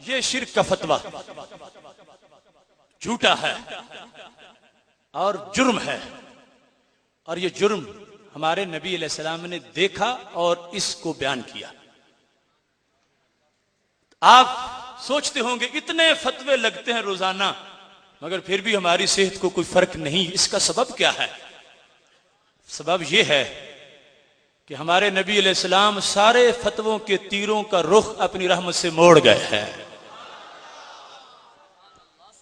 یہ شرک کا فتویٰ جھوٹا ہے اور جرم ہے، اور یہ جرم ہمارے نبی علیہ السلام نے دیکھا اور اس کو بیان کیا۔ آپ سوچتے ہوں گے اتنے فتوے لگتے ہیں روزانہ مگر پھر بھی ہماری صحت کو کوئی فرق نہیں، اس کا سبب کیا ہے؟ سبب یہ ہے کہ ہمارے نبی علیہ السلام سارے فتووں کے تیروں کا رخ اپنی رحمت سے موڑ گئے ہیں۔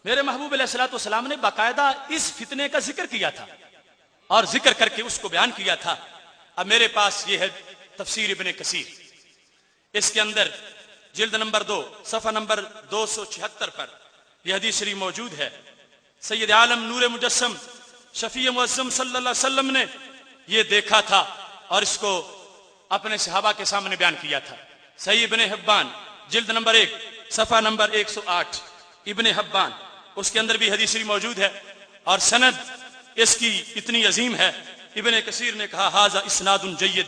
میرے محبوب علیہ السلام نے باقاعدہ اس فتنے کا ذکر کیا تھا اور ذکر کر کے اس کو بیان کیا تھا۔ اب میرے پاس یہ ہے تفسیر ابن کثیر، اس کے اندر جلد نمبر 2 صفحہ نمبر 276 پر یہ حدیث شریف موجود ہے۔ سید عالم نور مجسم شفیع معظم صلی اللہ علیہ وسلم نے یہ دیکھا تھا اور اس کو اپنے صحابہ کے سامنے بیان کیا تھا۔ صحیح ابن حبان جلد نمبر 1 صفحہ نمبر 108 ابن حبان، اس کے اندر بھی حدیث شریف موجود ہے اور سند اس کی اتنی عظیم ہے۔ ابن کثیر نے کہا ھذا اسناد جید،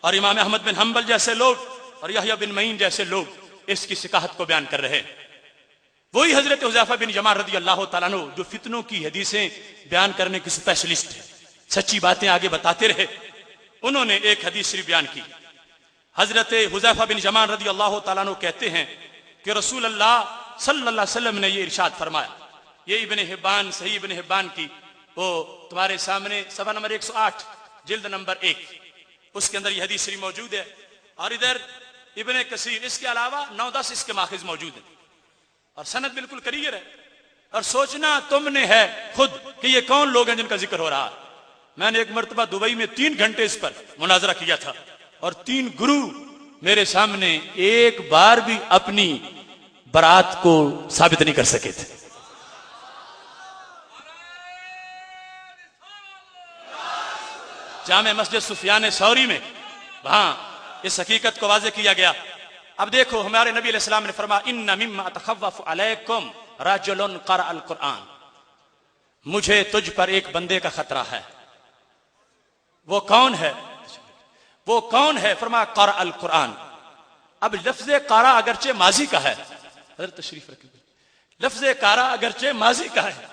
اور امام احمد بن حنبل جیسے لوگ اور یحییٰ بن معین جیسے لوگ اس کی صحت کو بیان کر رہے ہیں۔ وہی حضرت حذیفہ بن یمان رضی اللہ تعالیٰ عنہ جو فتنوں کی حدیثیں بیان کرنے کے اسپیشلسٹ ہیں، سچی باتیں آگے بتاتے رہے، انہوں نے ایک حدیث شریف بیان کی۔ حضرت حذیفہ بن یمان رضی اللہ تعالیٰ عنہ کہتے ہیں کہ رسول اللہ صلی اللہ علیہ وسلم نے یہ ارشاد فرمایا، یہ ابن حبان صحیح ابن حبان کی وہ تمہارے سامنے صفحہ نمبر 108 جلد نمبر 1، اس کے اندر یہ حدیث شریف موجود ہے، اور ادھر ابن کثیر اس کے علاوہ 9-10 اس کے ماخذ موجود ہیں اور سند بالکل کلیئر ہے۔ اور سوچنا تم نے ہے خود کہ یہ کون لوگ ہیں جن کا ذکر ہو رہا ہے۔ میں نے ایک مرتبہ دبئی میں 3 گھنٹے اس پر مناظرہ کیا تھا اور 3 گرو میرے سامنے ایک بار بھی اپنی برات کو ثابت نہیں کر سکے تھے۔ جامع مسجد سفیان ثوری میں وہاں اس حقیقت کو واضح کیا گیا۔ اب دیکھو ہمارے نبی علیہ السلام نے فرمایا ان مما اتخوف علیکم رجل قرأ القرآن، مجھے تجھ پر ایک بندے کا خطرہ ہے۔ وہ کون ہے؟ وہ کون ہے؟ فرمایا قرأ القرآن۔ اب لفظ قرأ اگرچہ ماضی کا ہے، حضرت تشریف رکھیں، لفظ قرأ اگرچہ ماضی کا ہے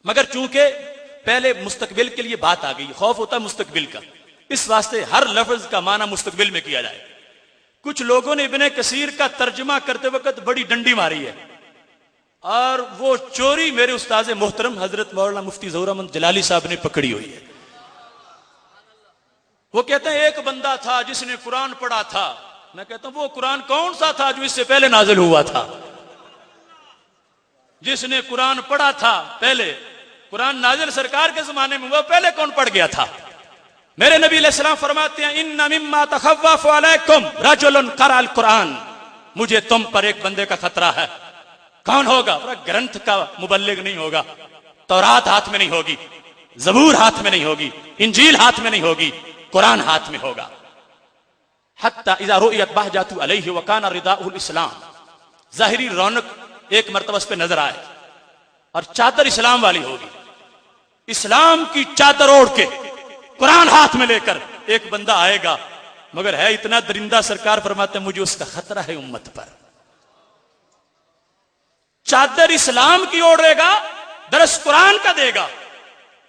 مگر چونکہ پہلے مستقبل کے لیے بات آ گئی، خوف ہوتا ہے مستقبل کا، اس واسطے ہر لفظ کا معنی مستقبل میں کیا جائے۔ کچھ لوگوں نے ابن کثیر کا ترجمہ کرتے وقت بڑی ڈنڈی ماری ہے، اور وہ چوری میرے استاذ محترم حضرت مولانا مفتی ظہور احمد جلالی صاحب نے پکڑی ہوئی ہے۔ وہ کہتے ہیں ایک بندہ تھا جس نے قرآن پڑھا تھا۔ میں کہتا ہوں وہ قرآن کون سا تھا جو اس سے پہلے نازل ہوا تھا؟ جس نے قرآن پڑھا تھا پہلے، قرآن نازل سرکار کے زمانے میں، وہ پہلے کون پڑھ گیا تھا؟ میرے نبی علیہ السلام فرماتے ہیں ان مما تخوف علیکم رجل قرأ القرآن، مجھے تم پر ایک بندے کا خطرہ ہے۔ کون ہوگا؟ گرنتھ کا مبلغ نہیں ہوگا، تورات ہاتھ میں نہیں ہوگی، زبور ہاتھ میں نہیں ہوگی، انجیل ہاتھ میں نہیں ہوگی، قرآن ہاتھ میں ہوگا۔ حتی اذا رؤیت بہجۃ علیہ وکان رداء الاسلام، ظاہری رونق ایک مرتبہ اس پہ نظر آئے اور چادر اسلام والی ہوگی، اسلام کی چادر اوڑھ کے قرآن ہاتھ میں لے کر ایک بندہ آئے گا، مگر ہے اتنا درندہ، سرکار فرماتے ہیں مجھے اس کا خطرہ ہے امت پر۔ چادر اسلام کی اوڑھے گا، درس قرآن کا دے گا،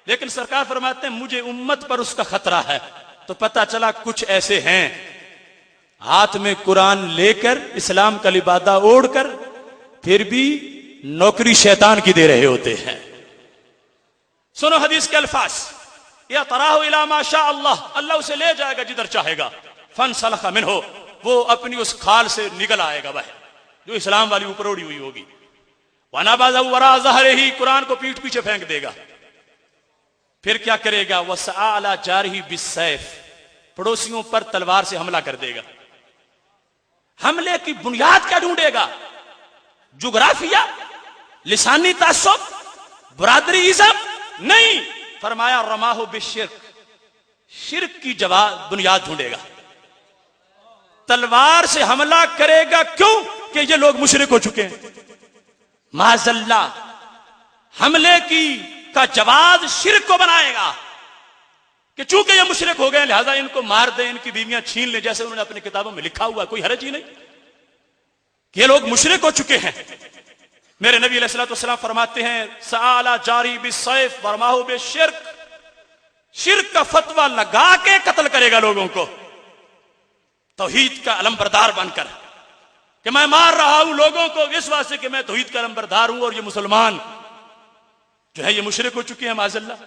لیکن سرکار فرماتے ہیں مجھے امت پر اس کا خطرہ ہے۔ تو پتہ چلا کچھ ایسے ہیں ہاتھ میں قرآن لے کر اسلام کا لبادہ اوڑھ کر پھر بھی نوکری شیطان کی دے رہے ہوتے ہیں۔ سنو حدیث کے الفاظ، یا تراہ الی ما شاء اللہ، اللہ اسے لے جائے گا جدھر چاہے گا، فانسلخ منہ، وہ اپنی اس کھال سے نکل آئے گا باہر جو اسلام والی اوپر اوڑی ہوئی ہوگی، ونبذ وراء ظہرہ، قرآن کو پیٹھ پیچھے پھینک دے گا۔ پھر کیا کرے گا؟ وسعى علی جارہ بالسیف، پڑوسیوں پر تلوار سے حملہ کر دے گا۔ حملے کی بنیاد کیا ڈھونڈے گا؟ جغرافیہ، لسانی تعصب، برادری ازم؟ نہیں، فرمایا رماہ بالشرک، شرک کی بنیاد ڈھونڈے گا۔ تلوار سے حملہ کرے گا، کیوں کہ یہ لوگ مشرک ہو چکے ہیں۔ معاذ اللہ، حملے کا جواز شرک کو بنائے گا کہ چونکہ یہ مشرک ہو گئے لہذا ان کو مار دیں، ان کی بیویاں چھین لیں، جیسے انہوں نے اپنی کتابوں میں لکھا ہوا ہے، کوئی حرج ہی نہیں۔ یہ لوگ مشرک ہو چکے ہیں. میرے نبی علیہ الصلوۃ والسلام فرماتے ہیں سآل جاری بالسیف ورماہ بالشرک، شرک کا فتویٰ لگا کے قتل کرے گا لوگوں کو، توحید کا علمبردار بن کر کہ میں مار رہا ہوں لوگوں کو اس واسطے کہ میں توحید کا علمبردار ہوں، اور یہ مسلمان جو ہے یہ مشرک ہو چکے ہیں معاذ اللہ.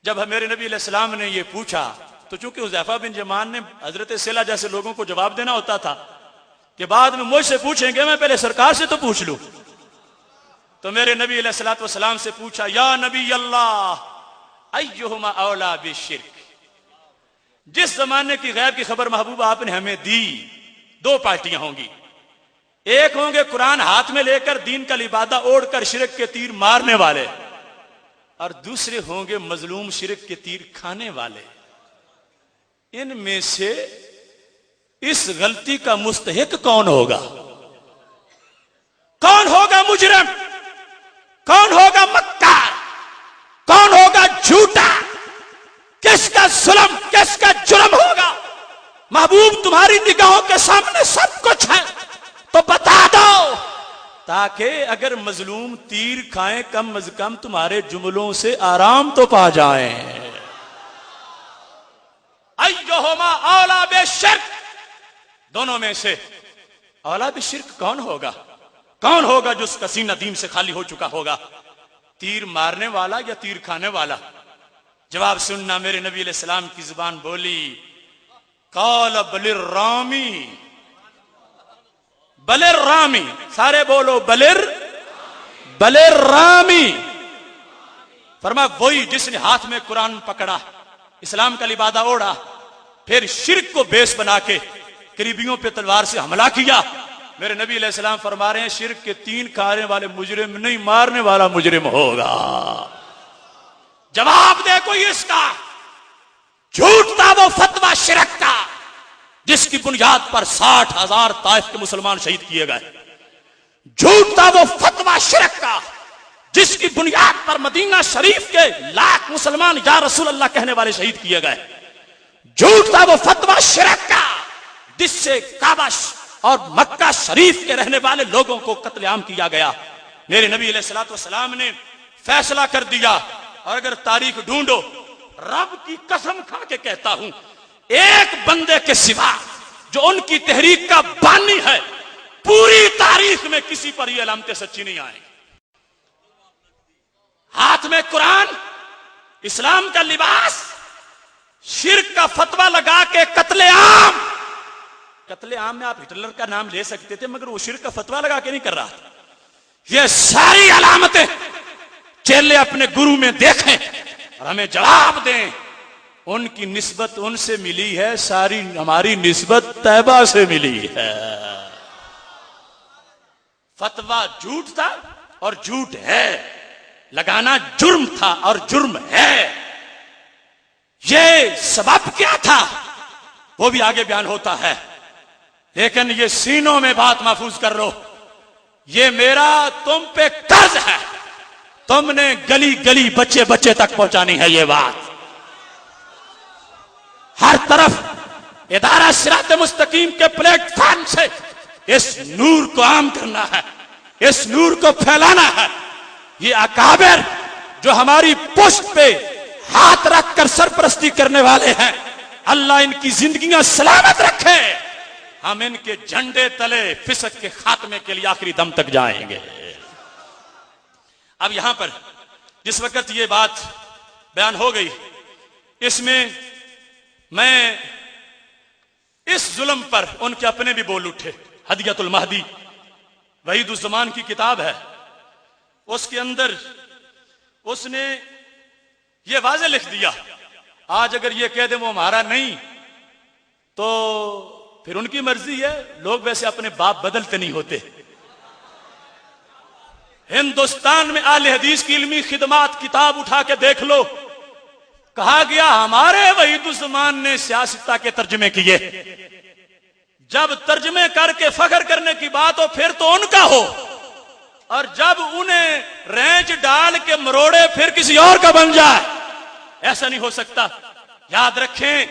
جب میرے نبی علیہ السلام نے یہ پوچھا تو چونکہ حذیفہ بن یمان نے حضرت سلا جیسے لوگوں کو جواب دینا ہوتا تھا کہ بعد میں مجھ سے پوچھیں گے، میں پہلے سرکار سے تو پوچھ لوں. تو میرے نبی علیہ الصلوۃ والسلام سے پوچھا یا نبی اللہ ایہما اولا بالشرک. جس زمانے کی غیب کی خبر محبوب آپ نے ہمیں دی، دو پارٹیاں ہوں گی. ایک ہوں گے قرآن ہاتھ میں لے کر دین کا لبادہ اوڑھ کر شرک کے تیر مارنے والے، اور دوسرے ہوں گے مظلوم شرک کے تیر کھانے والے. ان میں سے اس غلطی کا مستحق کون ہوگا؟ کون ہوگا مجرم؟ کون ہوگا مکار؟ کون ہوگا جھوٹا؟ کس کا ظلم، کس کا جرم ہوگا؟ محبوب تمہاری نگاہوں کے سامنے سب کچھ ہے تو بتا دو، تاکہ اگر مظلوم تیر کھائیں کم از کم تمہارے جملوں سے آرام تو پا جائیں. ایہما اولا بالشرک، دونوں میں سے اولا بالشرک کون ہوگا؟ کون ہوگا جو اس کا سینہ دین سے خالی ہو چکا ہوگا؟ تیر مارنے والا یا تیر کھانے والا؟ جواب سننا، میرے نبی علیہ السلام کی زبان بولی قال بل الرامی، بل الرامی، سارے بولو بل الرامی. فرمایا وہی جس نے ہاتھ میں قرآن پکڑا، اسلام کا لبادہ اوڑھا، پھر شرک کو بیس بنا کے قریبیوں پہ تلوار سے حملہ کیا. میرے نبی علیہ السلام فرما رہے ہیں شرک کے تین کھانے والے مجرم نہیں، مارنے والا مجرم ہوگا. جواب دے کوئی اس کا. جھوٹ تھا وہ فتویٰ شرک کا جس کی بنیاد پر 60,000 طائف کے مسلمان شہید کیے گئے. جھوٹ تھا وہ فتویٰ شرک کا جس کی بنیاد پر مدینہ شریف کے لاکھ مسلمان یا رسول اللہ کہنے والے شہید کیے گئے. جھوٹ تھا وہ فتویٰ شرک کا جس سے کعبہ اور مکہ شریف کے رہنے والے لوگوں کو قتل عام کیا گیا. میرے نبی علیہ الصلوۃ والسلام نے فیصلہ کر دیا، اور اگر تاریخ ڈھونڈو، رب کی قسم کھا کے کہتا ہوں ایک بندے کے سوا جو ان کی تحریک کا بانی ہے، پوری تاریخ میں کسی پر یہ علامتیں سچی نہیں آئیں. ہاتھ میں قرآن، اسلام کا لباس، شرک کا فتویٰ لگا کے قتل عام. قتل عام میں آپ ہٹلر کا نام لے سکتے تھے، مگر وہ شرک کا فتویٰ لگا کے نہیں کر رہا تھا. یہ ساری علامتیں چیلے اپنے گرو میں دیکھیں اور ہمیں جواب دیں. ان کی نسبت ان سے ملی ہے، ساری ہماری نسبت طیبہ سے ملی ہے. فتویٰ جھوٹ تھا اور جھوٹ ہے، لگانا جرم تھا اور جرم ہے. یہ سبب کیا تھا وہ بھی آگے بیان ہوتا ہے، لیکن یہ سینوں میں بات محفوظ کر لو. یہ میرا تم پہ قرض ہے، تم نے گلی گلی بچے بچے تک پہنچانی ہے. یہ بات ہر طرف ادارہ صراط مستقیم کے پلیٹ فارم سے اس نور کو عام کرنا ہے، اس نور کو پھیلانا ہے. یہ اکابر جو ہماری پشت پہ ہاتھ رکھ کر سرپرستی کرنے والے ہیں، اللہ ان کی زندگیاں سلامت رکھے. ہم ان کے جھنڈے تلے فسق کے خاتمے کے لیے آخری دم تک جائیں گے. اب یہاں پر جس وقت یہ بات بیان ہو گئی، اس میں میں اس ظلم پر ان کے اپنے بھی بول اٹھے. ہدیۃ المہدی وحید الزمان کی کتاب ہے، اس کے اندر اس نے یہ واضح لکھ دیا. آج اگر یہ کہہ دیں وہ ہمارا نہیں تو پھر ان کی مرضی ہے. لوگ ویسے اپنے باپ بدلتے نہیں ہوتے. ہندوستان میں اہل حدیث کی علمی خدمات کتاب اٹھا کے دیکھ لو، کہا گیا ہمارے وحید الزمان نے سیاستہ کے ترجمے کیے. جب ترجمے کر کے فخر کرنے کی بات ہو پھر تو ان کا ہو، اور جب انہیں رینچ ڈال کے مروڑے پھر کسی اور کا بن جائے. ایسا نہیں ہو سکتا. یاد رکھیں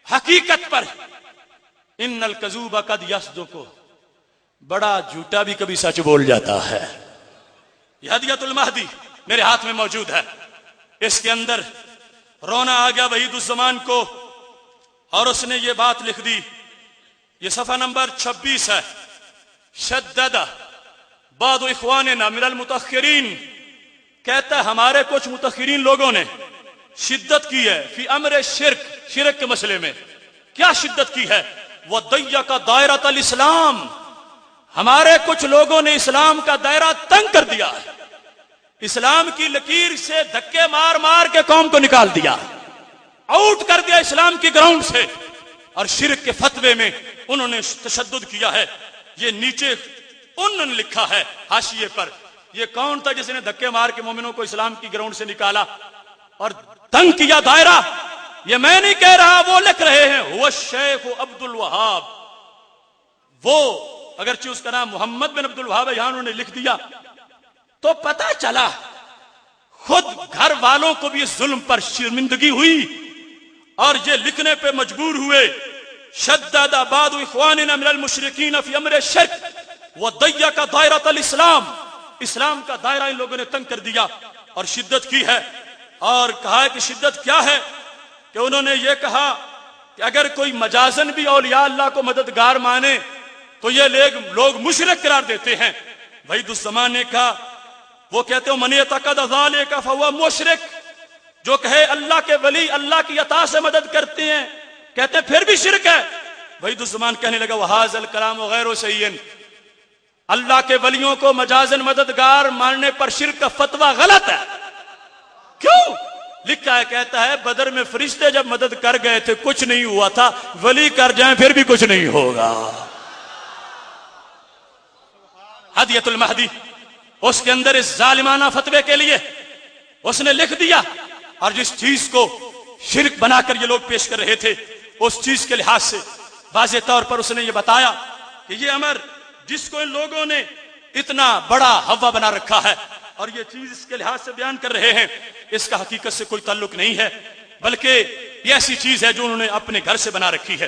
حقیقت پر ان الکذوب قد یصدق بڑا جھوٹا بھی کبھی سچ بول جاتا ہے. یہ ہدیۃ المہدی میرے ہاتھ میں موجود ہے. اس کے اندر رونا آ گیا وحید الزمان کو اور اس نے یہ بات لکھ دی. یہ صفحہ نمبر 26 ہے. شدد بعض اخواننا من المتاخرین، کہتا ہے ہمارے کچھ متاخرین لوگوں نے شدت کی ہے فی امر شرک کے مسئلے میں. کیا شدت کی ہے؟ وَضَيَّقَ دَائِرَةَ الْإِسْلَامِ، ہمارے کچھ لوگوں نے اسلام کا دائرہ تنگ کر دیا ہے. اسلام کی لکیر سے دھکے مار مار کے قوم کو نکال دیا، آؤٹ کر دیا اسلام کی گراؤنڈ سے. اور شرک کے فتوے میں انہوں نے تشدد کیا ہے. یہ نیچے انہوں نے لکھا ہے حاشیے پر. یہ کون تھا جس نے دھکے مار کے مومنوں کو اسلام کی گراؤنڈ سے نکالا اور تنگ کیا دائرہ؟ یہ میں نہیں کہہ رہا، وہ لکھ رہے ہیں. وہ شیخ عبد الوہاب، وہ اگرچہ اس کا نام محمد بن عبد الوہاب ہے، یہاں انہوں نے لکھ دیا. تو پتہ چلا خود گھر والوں کو بھی اس ظلم پر شرمندگی ہوئی اور یہ لکھنے پہ مجبور ہوئے. شدد بعض اخواننا من المشرکین فی امر الشرک وضیق دائرۃ الاسلام، اسلام کا دائرہ ان لوگوں نے تنگ کر دیا اور شدت کی ہے. اور کہا ہے کہ شدت کیا ہے، کہ انہوں نے یہ کہا کہ اگر کوئی مجازن بھی اولیاء اللہ کو مددگار مانے تو یہ لوگ مشرک قرار دیتے ہیں. وحید الزمان نے کہا، وہ کہتے ہیں من یعتقد ذلک فهو مشرک، جو کہے اللہ کے ولی اللہ کی عطا سے مدد کرتے ہیں، کہتے ہیں پھر بھی شرک ہے. وحید الزمان کہنے لگا وہذا الکلام غیر صحیح، اللہ کے ولیوں کو مجازن مددگار ماننے پر شرک کا فتویٰ غلط ہے. کیوں؟ لکھا ہے، کہتا ہے بدر میں فرشتے جب مدد کر گئے تھے کچھ نہیں ہوا تھا، ولی کر جائیں پھر بھی کچھ نہیں ہوگا. ہدیۃ المہدی اس کے اندر اس ظالمانہ فتوے کے لیے اس نے لکھ دیا. اور جس چیز کو شرک بنا کر یہ لوگ پیش کر رہے تھے اس چیز کے لحاظ سے واضح طور پر اس نے یہ بتایا کہ یہ امر جس کو ان لوگوں نے اتنا بڑا ہوا بنا رکھا ہے اور یہ چیز اس کے لحاظ سے بیان کر رہے ہیں، اس کا حقیقت سے کوئی تعلق نہیں ہے، بلکہ یہ ایسی چیز ہے جو انہوں نے اپنے گھر سے بنا رکھی ہے.